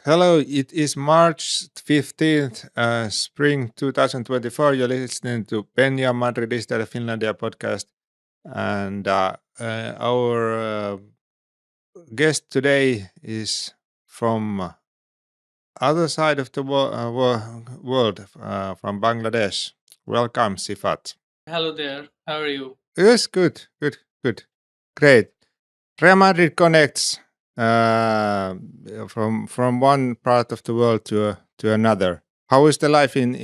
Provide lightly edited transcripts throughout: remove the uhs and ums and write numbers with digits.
Hello, it is March 15th, spring 2024. You're listening to Penya Madridista, the Finlandia podcast. And our guest today is from other side of the world, from Bangladesh. Welcome, Sifat. Hello there. How are you? Yes, good, good, good. Great. Real Madrid connects uh, from one part of the world to another. How is the life in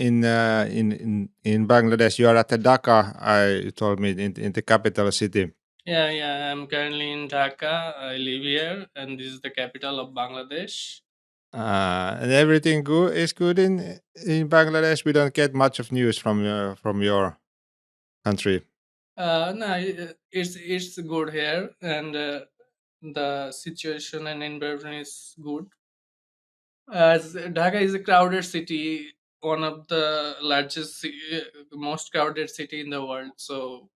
Bangladesh? You are at the Dhaka. You told me in the capital city. Yeah. I'm currently in Dhaka. I live here, and this is the capital of Bangladesh. And everything good is good in Bangladesh. We don't get much of news from your country. No, it's good here, and the situation and environment is good. As Dhaka is a crowded city, one of the most crowded city in the world. So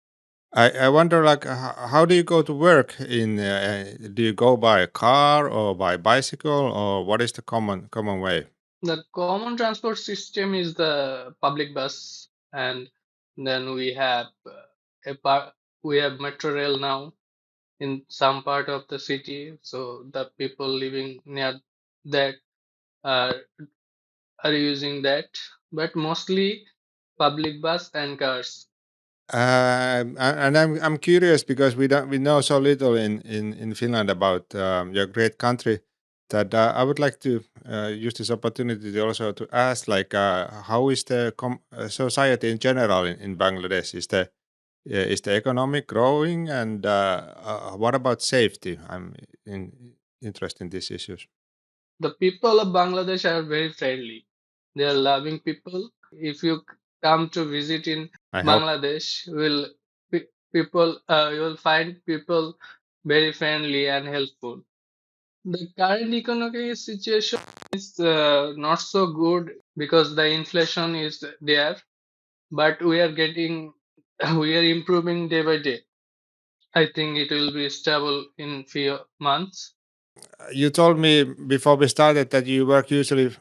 I wonder, like, how do you go to work? Do you go by a car or by bicycle, or what is the common way? the common transport system is the public bus, and then we have metro rail now in some part of the city. So the people living near that are, are using that, but mostly public bus and cars. And I'm curious because we know so little in Finland about your great country that I would like to use this opportunity to also to ask, like, how is the society in general in Bangladesh? Is the economic growing, and what about safety? Interested in these issues. The people of Bangladesh are very friendly. They are loving people. If you come to visit in I hope. Bangladesh, you will find people very friendly and helpful. The current economic situation is not so good because the inflation is there, but we are getting, we are improving day by day. I think it will be stable in few months. You told me before we started that you work usually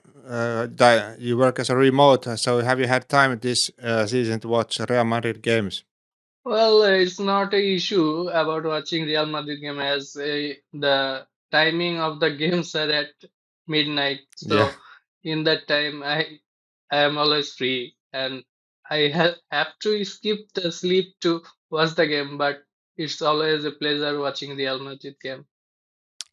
you work as a remote. So have you had time this season to watch Real Madrid games? Well, it's not a issue about watching Real Madrid game as the timing of the games are at midnight. Yeah. So in that time, I am always free, and I have to skip the sleep to watch the game. But it's always a pleasure watching Real Madrid game.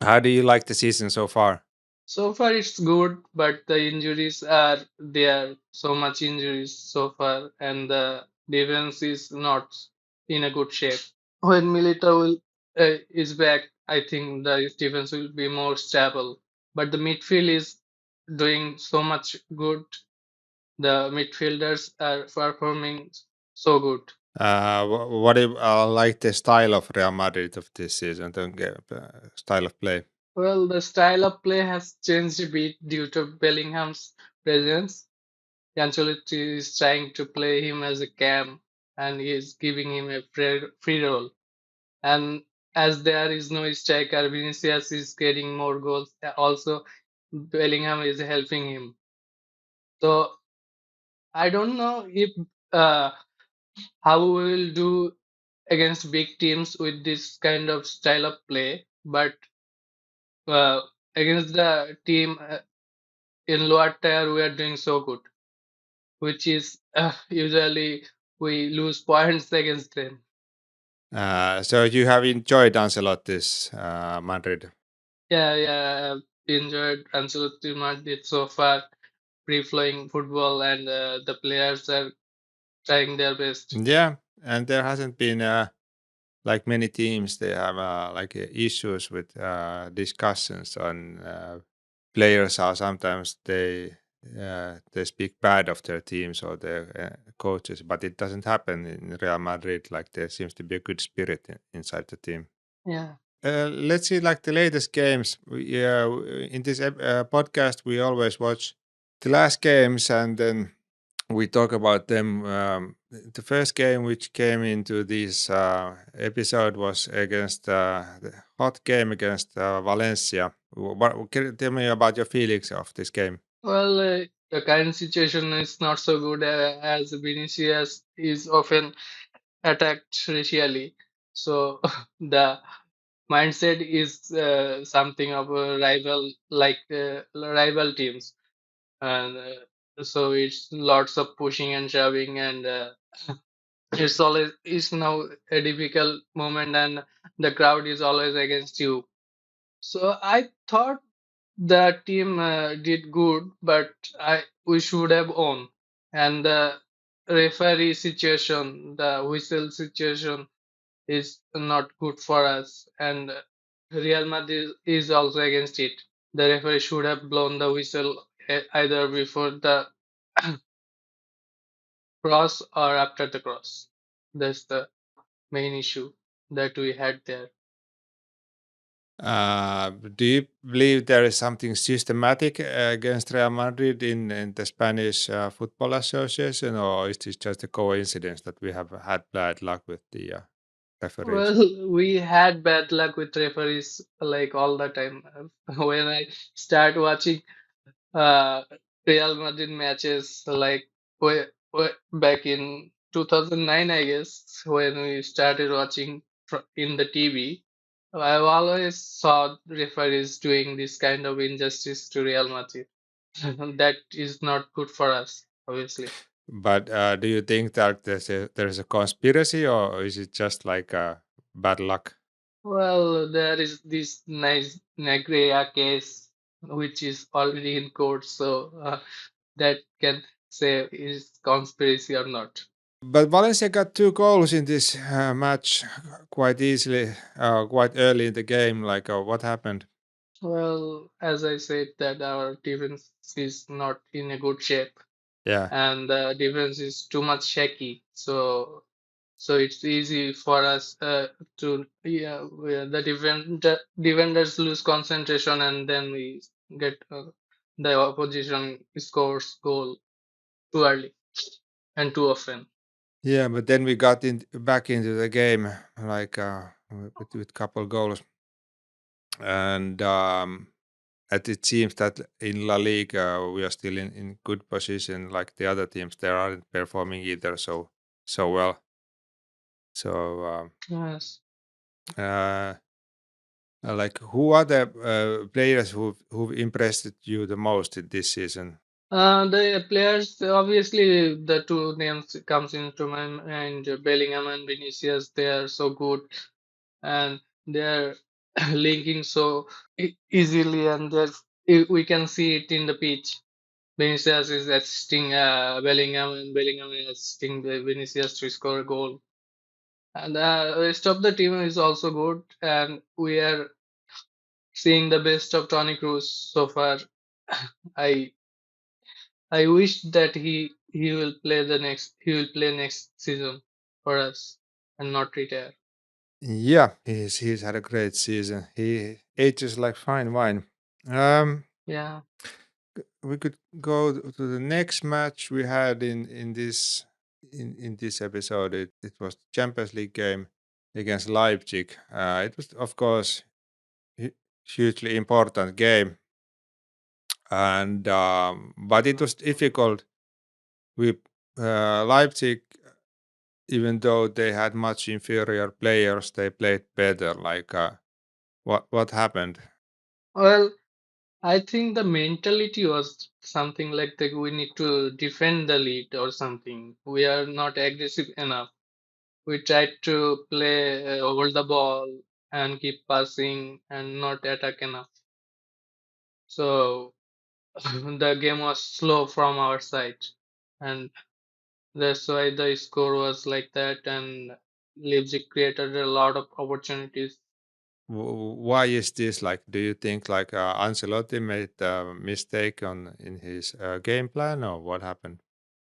How do you like the season so far? So far, it's good, but the injuries are there. So much injuries so far, and the defense is not in a good shape. When is back, I think the defense will be more stable. But the midfield is doing so much good. The midfielders are performing so good. What do you like the style of Real Madrid of this season? Style of play. Well, the style of play has changed a bit due to Bellingham's presence. Ancelotti is trying to play him as a cam, and he is giving him a free role. And as there is no striker, Vinicius is getting more goals. Also, Bellingham is helping him. So I don't know if uh, how we will do against big teams with this kind of style of play, but uh, against the team in lower tier, we are doing so good, which is usually we lose points against them. So you have enjoyed Ancelotti's Madrid. Yeah, I've enjoyed Ancelotti Madrid so far, free-flowing football, and the players are trying their best. Yeah, and there hasn't been like many teams. They have like issues with discussions on players. Are sometimes they speak bad of their teams or their coaches, but it doesn't happen in Real Madrid. Like there seems to be a good spirit inside the team. Yeah. Let's see, like the latest games. In this podcast, we always watch the last games and then we talk about them the first game which came into this episode was against the hot game against Valencia. Can you tell me about your feelings of this game? Well, the current situation is not so good as Vinicius is often attacked racially. So the mindset is something of a rival, like rival teams, and so it's lots of pushing and shoving, and it's now a difficult moment, and the crowd is always against you. So I thought the team did good, but I we should have won. And the referee situation, the whistle situation, is not good for us. And Real Madrid is also against it. The referee should have blown the whistle either before the cross or after the cross. That's the main issue that we had there. Do you believe there is something systematic against Real Madrid in the Spanish Football Association, or is this just a coincidence that we have had bad luck with the referees? Well, we had bad luck with referees like all the time. When I start watching uh, Real Madrid matches, like back in 2009, I guess, when we started watching in the TV, I've always saw referees doing this kind of injustice to Real Madrid. That is not good for us, obviously. But do you think that there's a conspiracy, or is it just like bad luck? Well, there is this nice Negrea case which is already in court, so that can say is conspiracy or not. But Valencia got 2 goals in this match quite easily, quite early in the game. Like, what happened? Well, as I said, that our defense is not in a good shape, Yeah. and the defense is too much shaky. So it's easy for us to where the defenders lose concentration, and then we get the opposition scores goal too early and too often. Yeah, but then we got back into the game like with couple goals, and it seems that in La Liga we are still in good position. Like the other teams, they aren't performing either so well. So, Yes. uh, like, who are the players who've impressed you the most in this season? The players, obviously, the two names comes into my mind, Bellingham and Vinicius. They are so good, and they are linking so easily, and we can see it in the pitch. Vinicius is assisting Bellingham, and Bellingham is assisting Vinicius to score a goal. And the rest of the team is also good, and we are seeing the best of Tony Cruz so far. I I wish that he will play next season for us and not retire. Yeah, he's had a great season. He ages like fine wine. Um, Yeah. we could go to the next match we had in this episode. It was the Champions League game against Leipzig. It was, of course, hu- hugely important game, and but it was difficult. We Leipzig, even though they had much inferior players, they played better. Like, what happened? Well, I think the mentality was something like that we need to defend the lead or something. We are not aggressive enough. We tried to play hold the ball and keep passing and not attack enough. So the game was slow from our side, and that's why the score was like that. And Leipzig created a lot of opportunities. Why is this? Like, do you think like Ancelotti made a mistake in his game plan, or what happened?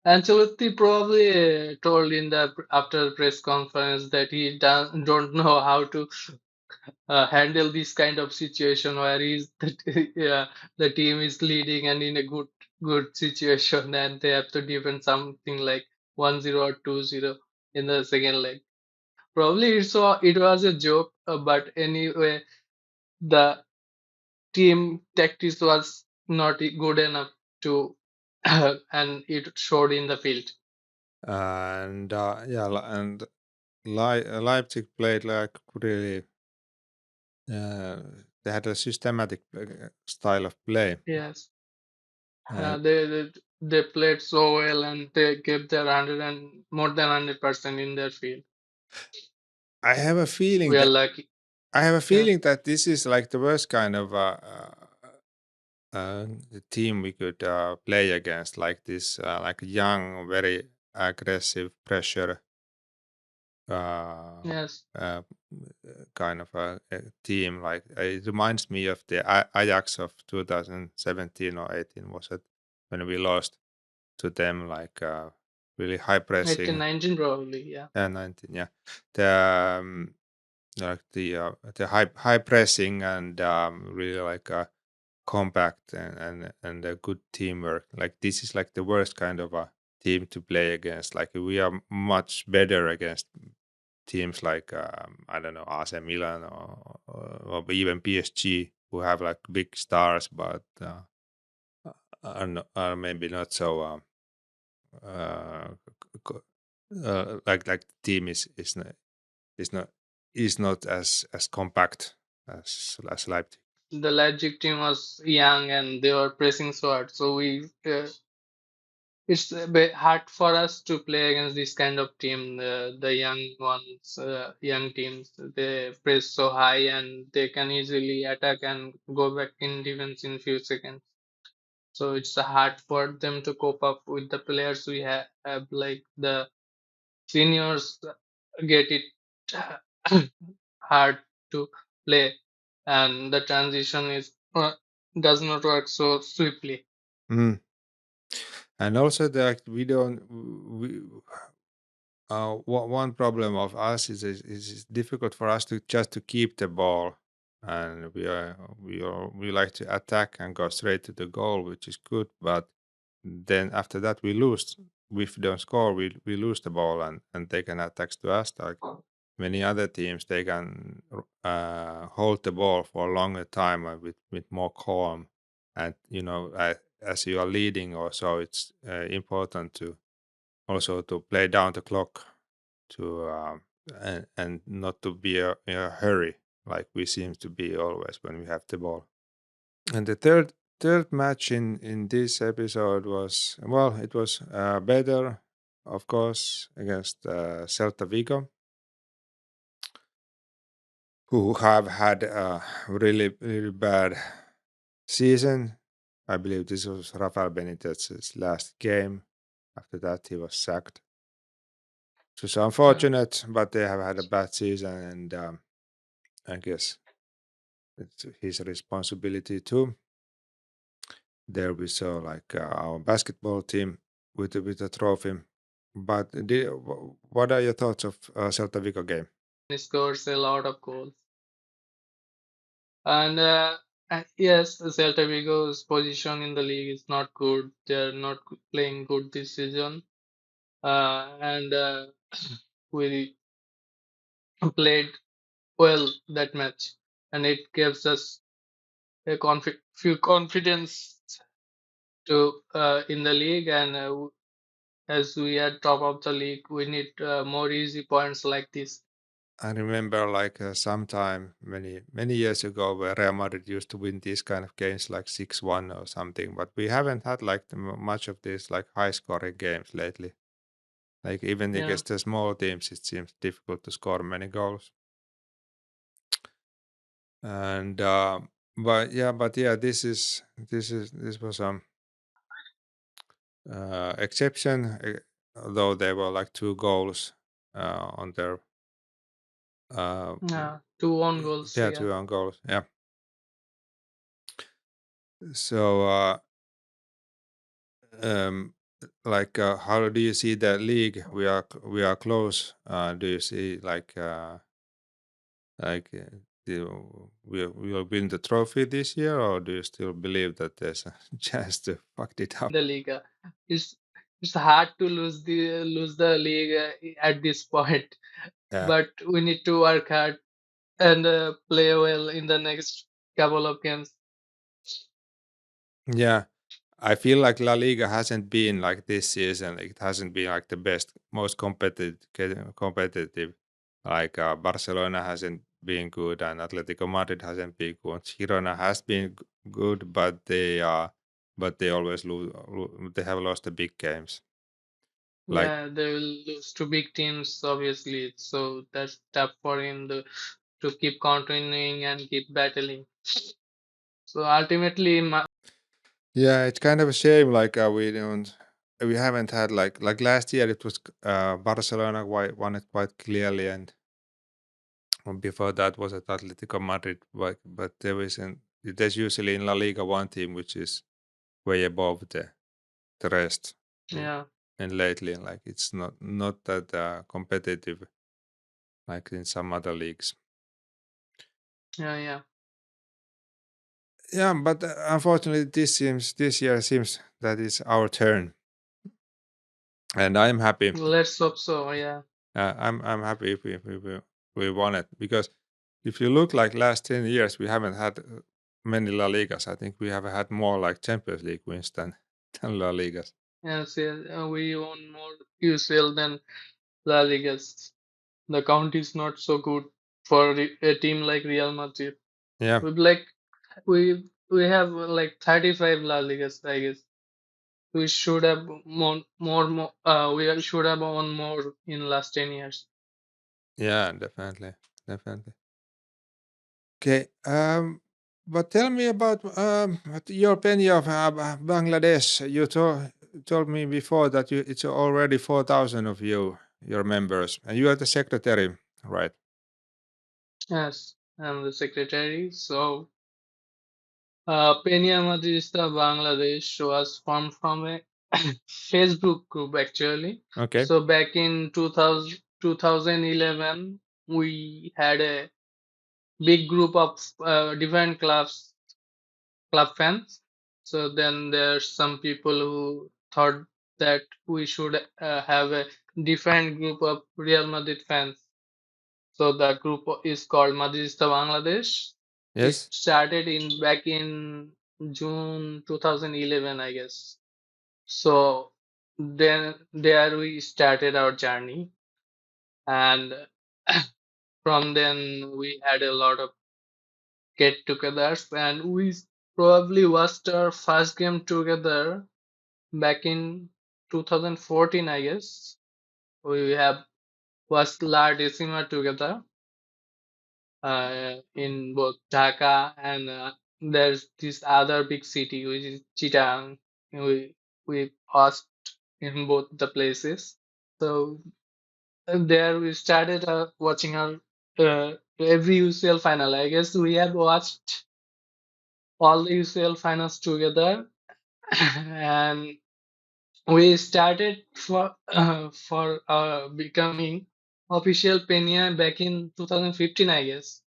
Ancelotti probably told in the after the press conference that he don't know how to handle this kind of situation where yeah, the team is leading and in a good situation and they have to defend something like. 1-0 or 2-0 in the second leg. Probably it was a joke, but anyway, the team tactics was not good enough to, and it showed in the field. And and Leipzig played like really. Uh, they had a systematic style of play, Yes, and they played so well and they gave their 100 and more than 100% in their field. I have a feeling We are that lucky. I have a Yeah. feeling that this is like the worst kind of team we could play against, like this, like young, very aggressive pressure uh, Yes. uh, kind of a team. Like it reminds me of the Ajax of 2017 or 18. Was it when we lost to them? Like really high 18, pressing. 19 probably. Yeah. 19, yeah. The like the high pressing and really like compact and a good teamwork. Like this is like the worst kind of a team to play against. Like we are much better against teams like I don't know AC Milan or even PSG who have like big stars, but are maybe not so uh, c- like the team is not is not as compact as Leipzig. The Leipzig team was young and they were pressing so hard. So it's a bit hard for us to play against this kind of team. The young ones, young teams, they press so high and they can easily attack and go back in defense in few seconds. So it's hard for them to cope up with the players we have like the seniors get it hard to play, and the transition is does not work so swiftly. Mm. And also that we don't we one problem of us is it's difficult for us to just to keep the ball, and we like to attack and go straight to the goal, which is good, but then after that we lose. If we don't score, we lose the ball, and they can attack to us. Like many other teams, they can hold the ball for a longer time with more calm, and as you are leading, also it's important to also to play down the clock to and not to be in a hurry like we seem to be always when we have the ball. And the third match in this episode was, well, it was better, of course, against Celta Vigo, who have had a really bad season. I believe this was Rafael Benitez's last game. After that, he was sacked. So it's Yeah. unfortunate, but they have had a bad season, and I guess it's his responsibility too. There we saw like our basketball team with a trophy. But what are your thoughts of Celta Vigo game? He scores a lot of goals, and yes, Celta Vigo's position in the league is not good. They're not playing good this season, and we played well that match, and it gives us a few confidence to in the league. And as we are top of the league, we need more easy points like this. I remember like sometime many years ago where Real Madrid used to win these kind of games like 6-1 or something, but we haven't had like much of these like high scoring games lately. Like even Yeah, against the small teams, it seems difficult to score many goals. And but yeah, this was exception, although there were like two goals on their uh, yeah, two own goals. yeah, Yeah, two own goals. Yeah. So um, like how do you see the league? We are close. Do you see like we will win the trophy this year, or do you still believe that there's a chance to fuck it up? the Liga is. it's hard to lose the league at this point, Yeah. but we need to work hard and play well in the next couple of games. Yeah. I feel like La Liga hasn't been like this season. It hasn't been like the best, most competitive. Like Barcelona hasn't been good, and Atletico Madrid hasn't been good. Girona has been good, but they always lose. They have lost the big games. Like Yeah, they will lose to big teams, obviously. So that's tough for him to keep continuing and keep battling. So ultimately, yeah, it's kind of a shame. Like we haven't had like last year. It was Barcelona won it quite clearly, and before that was at Atletico Madrid. But there's usually in La Liga one team which is way above the rest. Mm. yeah, And lately, like it's not that competitive like in some other leagues. yeah, yeah. Yeah, but unfortunately, this year seems that it's our turn, and I'm happy. Let's hope so. Yeah, I'm happy if we won it because if you look like last 10 years, we haven't had many La Ligas. I think we have had more like Champions League wins than La Ligas. yes, yes. We own more UCL than La Ligas. The count is not so good for a team like Real Madrid. Yeah, We like we have like 35 La Ligas, I guess. We should have more. We should have won more in last 10 years. yeah, definitely, definitely. Okay, but tell me about your Penya of Bangladesh. You told me before that it's already 4,000 of your members, and you are the secretary, right? Yes, I'm the secretary. So, Penya Madridista Bangladesh was formed from a Facebook group actually. Okay. So back in 2011, we had a big group of different club fans. So then there's some people who thought that we should have a different group of Real Madrid fans. So the group is called Madridista Bangladesh. It Yes. started in back in June 2011, I guess. So then there we started our journey, and from then we had a lot of get-togethers, and we probably watched our first game together back in 2014, I guess. We have watched La Decima together in both Dhaka and there's this other big city which is Chittagong. We watched in both the places. So there we started watching our every UCL final. I guess we have watched all the UCL finals together, and we started for becoming official Peña back in 2015, I guess.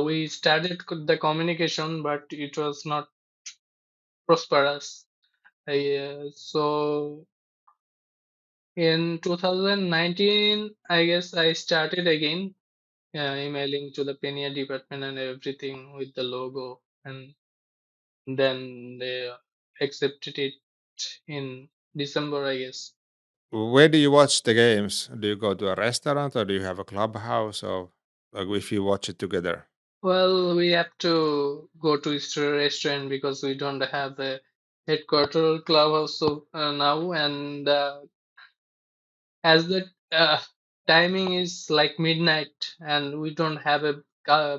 We started the communication, but it was not prosperous. So in 2019, I guess I started again emailing to the Peña department and everything with the logo, and then they accepted it in December, I guess. Where do you watch the games? Do you go to a restaurant or do you have a clubhouse or like if you watch it together? Well, we have to go to restaurant because we don't have a headquarter clubhouse now, and as the timing is like midnight and we don't have a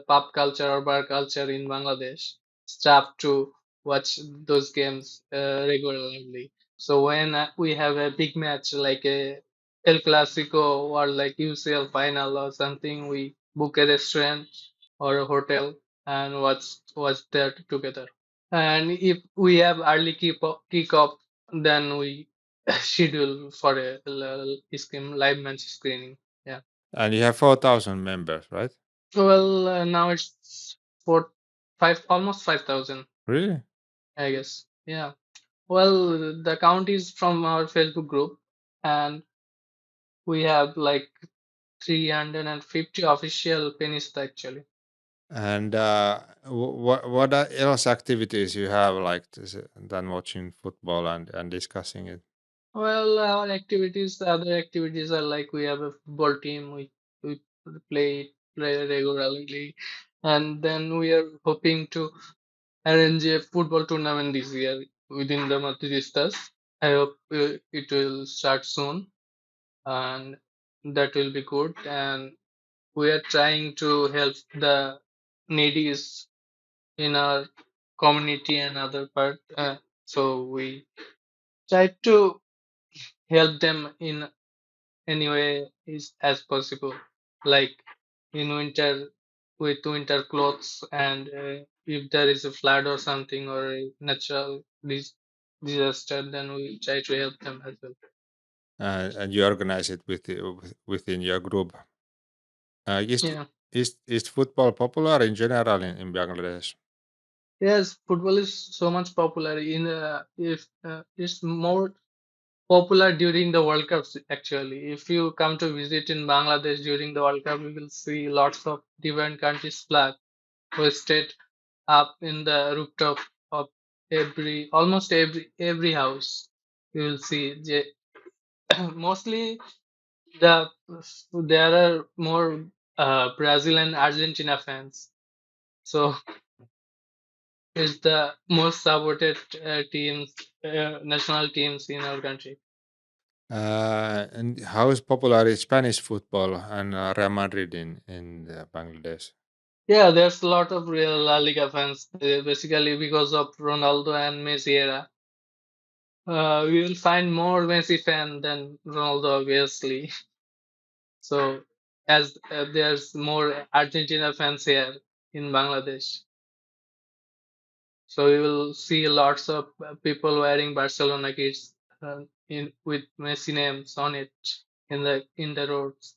pub culture or bar culture in Bangladesh, staff to watch those games regularly. So when we have a big match like a El Clasico or like UCL final or something, we book a restaurant or a hotel and watch that together. And if we have early kick off, then we schedule for a live match screening. Yeah. And you have 4,000 members, right? Well, now it's four, five, almost 5,000, Really? I guess. Yeah. Well, the count is from our Facebook group, and we have like 350 official pennies actually. And what are else activities you have like this, than watching football and discussing it? Well, our activities, the other activities are like we have a football team, we play regularly, and then we are hoping to arrange a football tournament this year within the Madridistas. I hope it will start soon, and that will be good. And we are trying to help the needies in our community and other part. So we try to help them in any way is as possible, like in winter with winter clothes, and if there is a flood or something or a natural disaster, then we try to help them as well. And you organize it within your group. Uh, is, Yeah. is football popular in general in Bangladesh? Yes, football is so much popular in if it's more popular during the World Cups actually. If you come to visit in Bangladesh during the World Cup, you will see lots of different countries' flag hoisted up in the rooftop of almost every house. You will see mostly the there are more Brazil and Argentina fans. So it's the most supported teams, national teams in our country. And how is popular is Spanish football and Real Madrid in Bangladesh? Yeah, there's a lot of real La Liga fans, basically because of Ronaldo and Messi era. We will find more Messi fan than Ronaldo, obviously. So, as there's more Argentina fans here in Bangladesh, so we will see lots of people wearing Barcelona kits in with Messi names on it in the roads.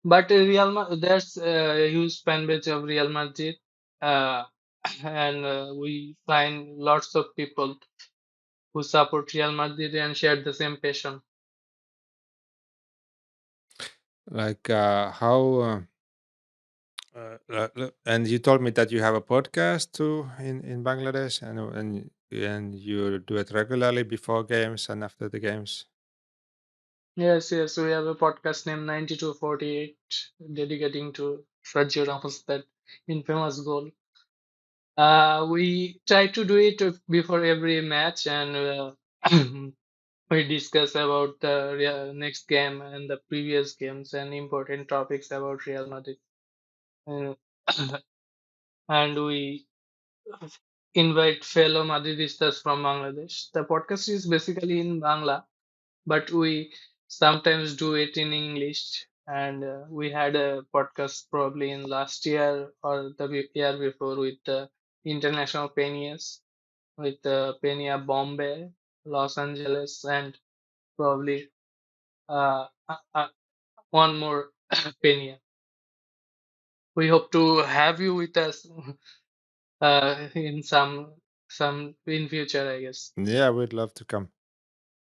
But there's a huge fan base of Real Madrid, uh, and we find lots of people who support Real Madrid and share the same passion. Like how? And you told me that you have a podcast too in Bangladesh, and you do it regularly before games and after the games. Yes, yes, we have a podcast named 9248 dedicating to Sergio Ramos, that infamous goal. We try to do it before every match, and we discuss about the next game and the previous games and important topics about Real Madrid. Uh, and we invite fellow Madridistas from Bangladesh. The podcast is basically in Bangla, but we sometimes do it in English. And we had a podcast probably in last year or the year before with the international Peñas, with Penya Bombay, Los Angeles, and probably one more Penya. We hope to have you with us in some in future, I guess. Yeah, we'd love to come.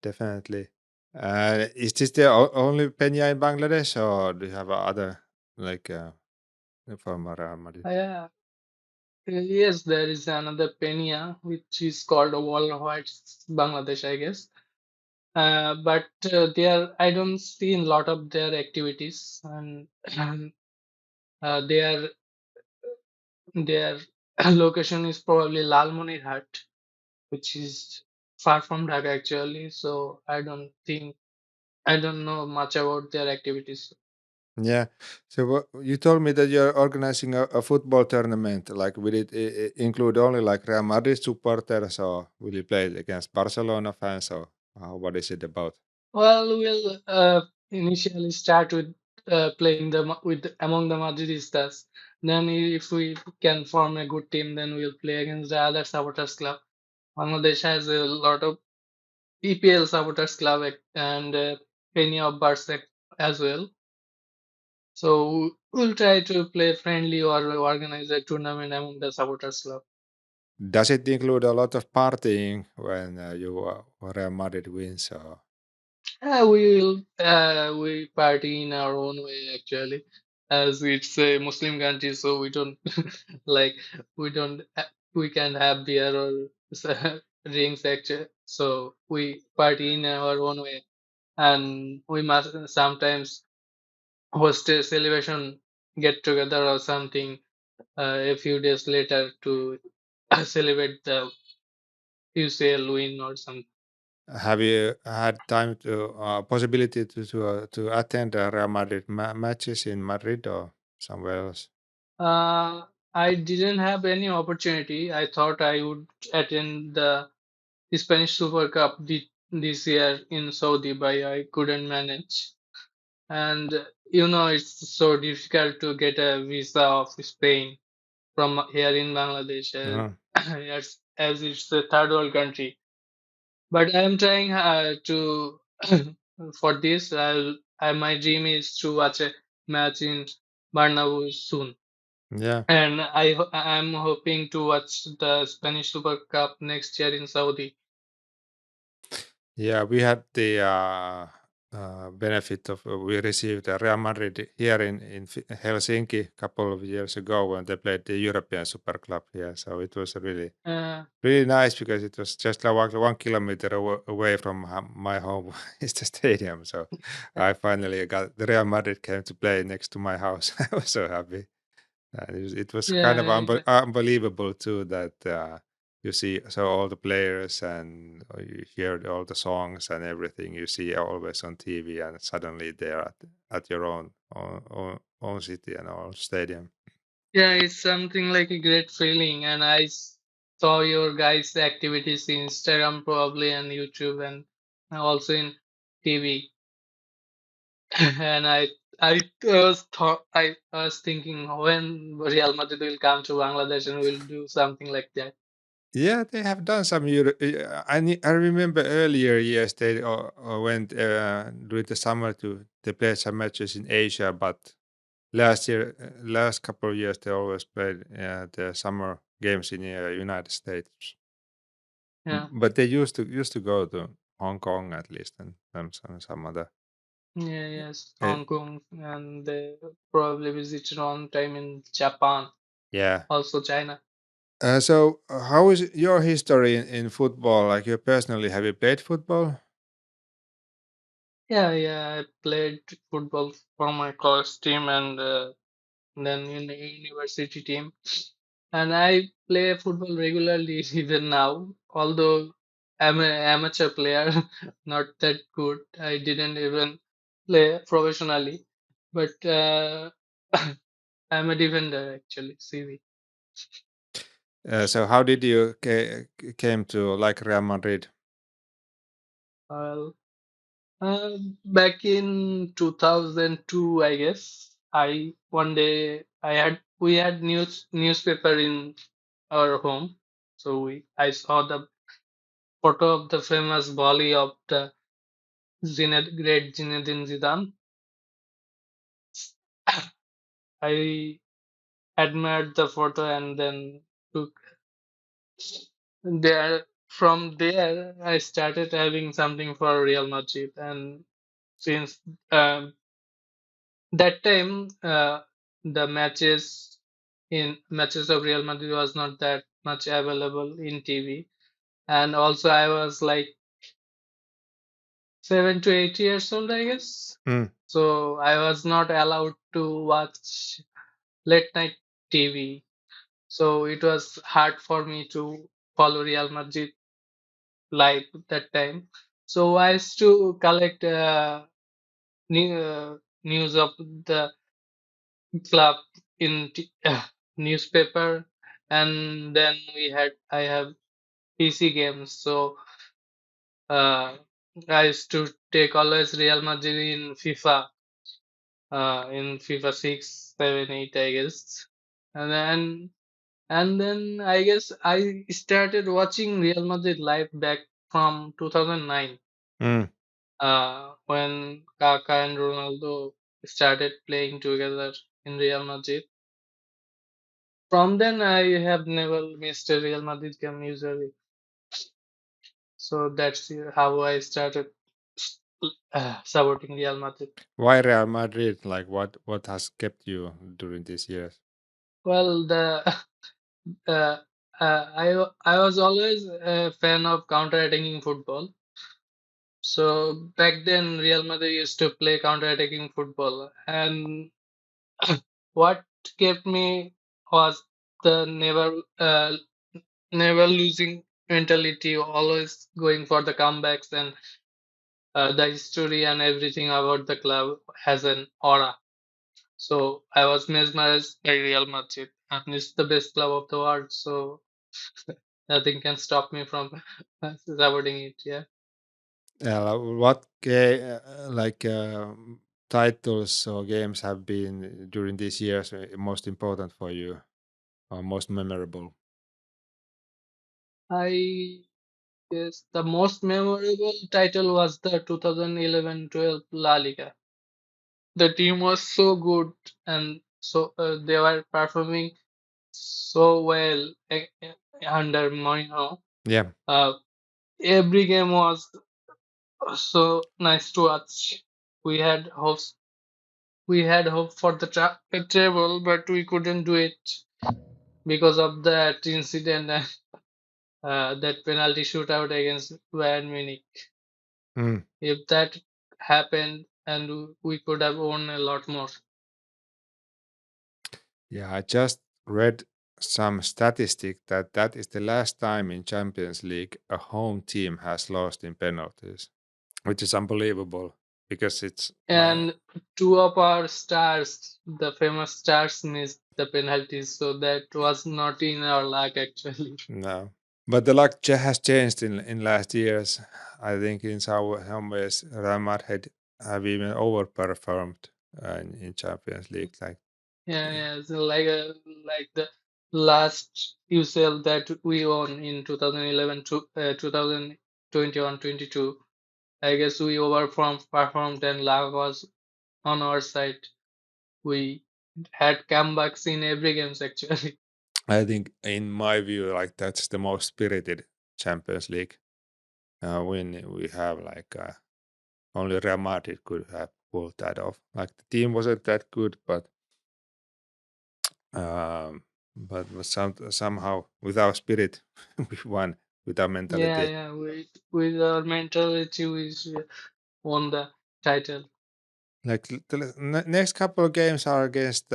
Definitely. Is this the only Penya in Bangladesh, or do you have other like from Real Madrid? Yeah, yes, there is another Penya which is called a Wall of Whites Bangladesh, I guess. But I don't see a lot of their activities, and their their location is probably Lalmonirhat, which is far from Dhaka actually. So I don't know much about their activities. Yeah. So you told me that you're organizing a football tournament. Like, will it include only like Real Madrid supporters, or will you play against Barcelona fans, or what is it about? Well, we'll initially start with playing with among the Madridistas. Then, if we can form a good team, then we'll play against the other supporters club. Bangladesh has a lot of EPL supporters club and Penya of Barca as well. So we'll try to play friendly or organize a tournament among the supporters club. Does it include a lot of partying when Real Madrid wins? Or? we party in our own way actually, as it's a Muslim country, so we don't like we don't we can have beer or drinks actually. So we party in our own way, and we must sometimes host a celebration get together or something a few days later to celebrate the UCL win or something. Have you had time to possibility to attend Real Madrid matches in Madrid or somewhere else? Uh, I didn't have any opportunity. I thought I would attend the Spanish Super Cup this year in Saudi, but I couldn't manage. And it's so difficult to get a visa of Spain from here in Bangladesh, Uh, as it's a third world country. But I am trying to for this. My dream is to watch a match in Bernabeu soon. yeah. And I'm hoping to watch the Spanish Super Cup next year in Saudi. Yeah, we had the benefit of we received Real Madrid here in Helsinki a couple of years ago when they played the European Super Club here. So it was Uh, really nice because it was just like 1 kilometer away from my home is the stadium. So I finally got the Real Madrid came to play next to my house. I was so happy. It was kind of yeah, yeah, unbelievable too that you see so all the players and you hear all the songs and everything you see always on TV and suddenly they're at your own city and own stadium. yeah, it's something like a great feeling. And saw your guys' activities in Instagram probably and YouTube and also in TV. And I was thinking when Real Madrid will come to Bangladesh and will do something like that. Yeah, they have done some. I remember earlier years they went during the summer to they played some matches in Asia, but last couple of years they always played the summer games in United States. Yeah, But they used to go to Hong Kong at least and some other. yeah, yes, Uh, Hong Kong, and they probably visited one time in Japan, yeah. also China. So, how is your history in football? Like you personally, have you played football? Yeah, yeah, I played football for my college team and then in the university team. And I play football regularly even now, although I'm an amateur player, not that good. I didn't even play professionally, but I'm a defender actually, CV. So, how did you came to like Real Madrid? Well, back in 2002, I guess, I one day we had newspaper in our home, so I saw the photo of the famous volley of the great Zinedine Zidane. I admired the photo and then took there. From there, I started having something for Real Madrid, and since that time, the matches of Real Madrid was not that much available in TV, and also I was like 7 to 8 years old, I guess. Mm. So I was not allowed to watch late night TV. So it was hard for me to follow Real Madrid live that time. So I used to collect news of the club in newspaper, and then I have PC games. So uh, I used to take always Real Madrid in FIFA 6, 7, 8, I guess. And then I guess I started watching Real Madrid live back from 2009, Mm. when Kaká and Ronaldo started playing together in Real Madrid. From then, I have never missed a Real Madrid game usually. So that's how I started supporting Real Madrid. Why Real Madrid? Like what has kept you during these years? Well, the uh, I was always a fan of counter-attacking football. So back then, Real Madrid used to play counter-attacking football, and what kept me was the never losing mentality, always going for the comebacks, and the history and everything about the club has an aura. So I was mesmerized by Real Madrid, and it's the best club of the world. So nothing can stop me from supporting it. Yeah, What titles or games have been during these years most important for you or most memorable? I guess the most memorable title was the 2011-12 La Liga. The team was so good, and so they were performing so well under Mourinho. Yeah, Uh, every game was so nice to watch. We had hopes. We had hope for the treble, but we couldn't do it because of that incident, that penalty shootout against Bayern Munich. mm. If that happened, and we could have won a lot more. Yeah. I just read some statistic that that is the last time in Champions League a home team has lost in penalties, which is unbelievable because it's like And two of our stars, the famous stars, missed the penalties, so that was not in our luck actually. no. But the luck has changed in last years. I think in some ways Real Madrid have even overperformed in Champions League. Like, Yeah, yeah. So like the last UCL that we won in 2011 to 2021-22. I guess we performed and luck was on our side. We had comebacks in every games actually. I think in my view, like that's the most spirited Champions League win we have. Only Real Madrid could have pulled that off. Like the team wasn't that good, but somehow with our spirit we won with our Yeah, mentality. yeah. With our mentality, we won the title. Like the next couple of games are against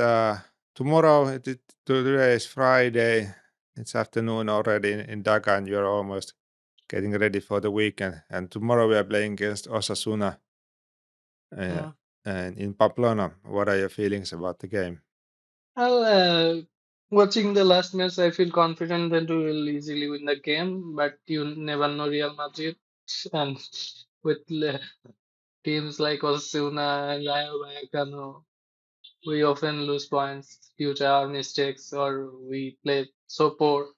tomorrow. Today is Friday. It's afternoon already in Dhaka, and you're almost getting ready for the weekend. And tomorrow we are playing against Osasuna uh, Yeah. and in Pamplona. What are your feelings about the game? Well, watching the last match, I feel confident that we will easily win the game, but you never know Real Madrid. And with teams like Osasuna and Rayo Vallecano, we often lose points due to our mistakes, or we play so poor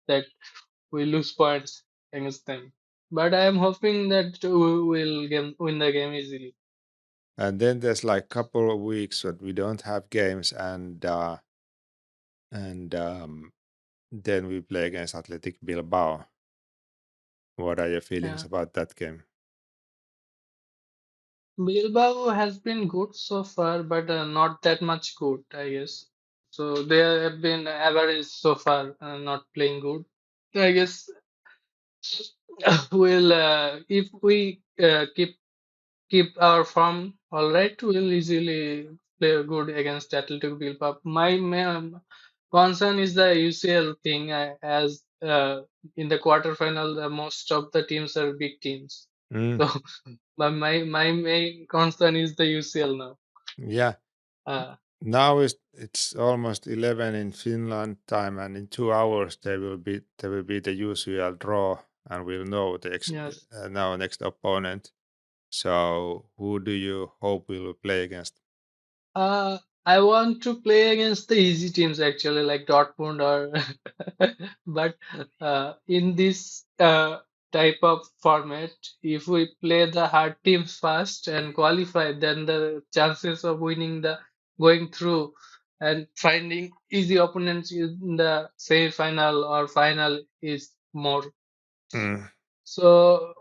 that we lose points against them. But I am hoping that we will win the game easily. And then there's like couple of weeks that we don't have games, and then we play against Athletic Bilbao. What are your feelings Yeah. about that game? Bilbao has been good so far, but not that much good, I guess. So they have been average so far, not playing good. I guess we'll if we keep our form all right, we'll easily play good against Athletic Bilbao. My main concern is the UCL thing, as in the quarterfinal, most of the teams are big teams. Mm, So, but my main concern is the UCL now. yeah, Uh, now it's almost 11 in Finland time, and in 2 hours there will be the usual draw, and we'll know the yes. now next opponent. So who do you hope we will play against? I want to play against the easy teams actually, like Dortmund or. But in this type of format, if we play the hard teams first and qualify, then the chances of winning the going through and finding easy opponents in the semi-final or final is more. Mm. So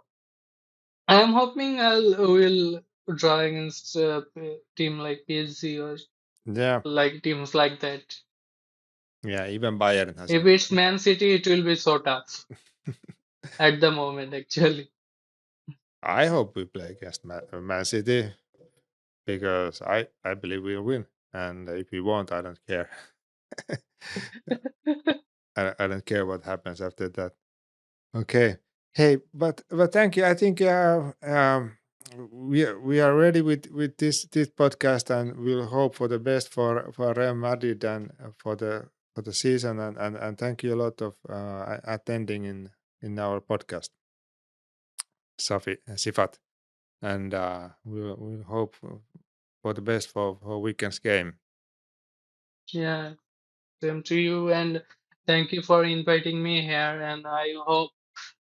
I am hoping I'll will draw against team like PSG or Yeah, like teams like that. yeah. Even Bayern has If a. it's Man City, it will be so tough at the moment, actually. I hope we play against Man City because I believe we'll win, and if we won't, I don't care. I don't care what happens after that. Okay. Hey, but thank you. I think we are ready with this podcast, and we'll hope for the best for Real Madrid and for the season. And thank you a lot of attending in our podcast, Sifat. And we'll hope for the best for weekend's game. Yeah, same to you, and thank you for inviting me here. And I hope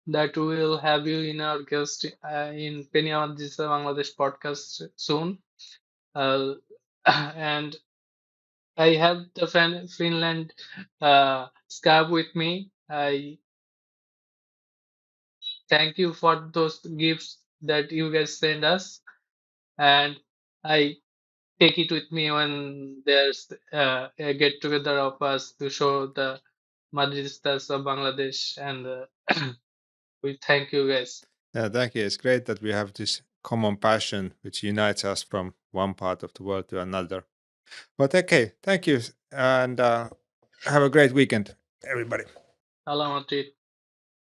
that we will have you in our guest in Penya Bangladesh podcast soon. Uh, and I have the Finland scarf with me. I thank you for those gifts that you guys send us, and I take it with me when there's a get together of us to show the Madridistas of Bangladesh, and we thank you guys. Yeah, thank you. It's great that we have this common passion which unites us from one part of the world to another. But okay, thank you, and have a great weekend, everybody. Hello, Madrid.